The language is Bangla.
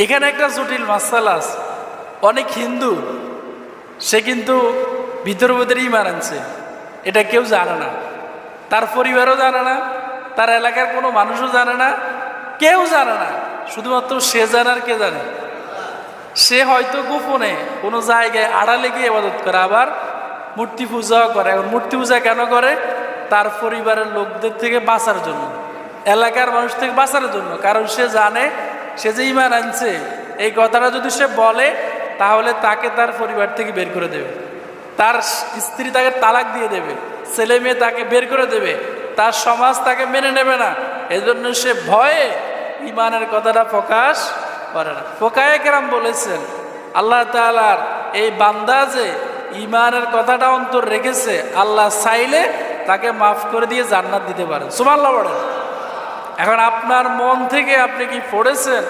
এখানে একটা জটিল মাসালা আছে। অনেক হিন্দু সে কিন্তু ভিতর ভিতরে ঈমান আনছে, এটা কেউ জানে না, তার পরিবারও জানে না, তার এলাকার কোনো মানুষও জানে না, কেউ জানে না, শুধুমাত্র সে জানে। আর কে জানে? সে হয়তো গোপনে কোনো জায়গায় আড়ালে গিয়ে ইবাদত করে, আবার মূর্তি পূজাও করে। এখন মূর্তি পূজা কেন করে? তার পরিবারের লোকদের থেকে বাঁচার জন্য, এলাকার মানুষ থেকে বাঁচার জন্য। কারণ সে জানে সে যে ঈমান আনছে, এই কথাটা যদি সে বলে তাহলে তাকে তার পরিবার থেকে বের করে দেবে, তার স্ত্রী তাকে তালাক দিয়ে দেবে, ছেলে মেয়ে তাকে বের করে দেবে, তার সমাজ তাকে মেনে নেবে না। এজন্য সে ভয়ে ঈমানের কথাটা প্রকাশ করে না। ফুকাহায়ে কেরাম বলেছেন, আল্লাহ তাআলার এই বান্দা যে ঈমানের কথাটা অন্তর রেখেছে, আল্লাহ চাইলে তাকে মাফ করে দিয়ে জান্নাত দিতে পারেন। সুবহানাল্লাহ বলেন। এখন আপনার মন থেকে আপনি কি পড়েছেন?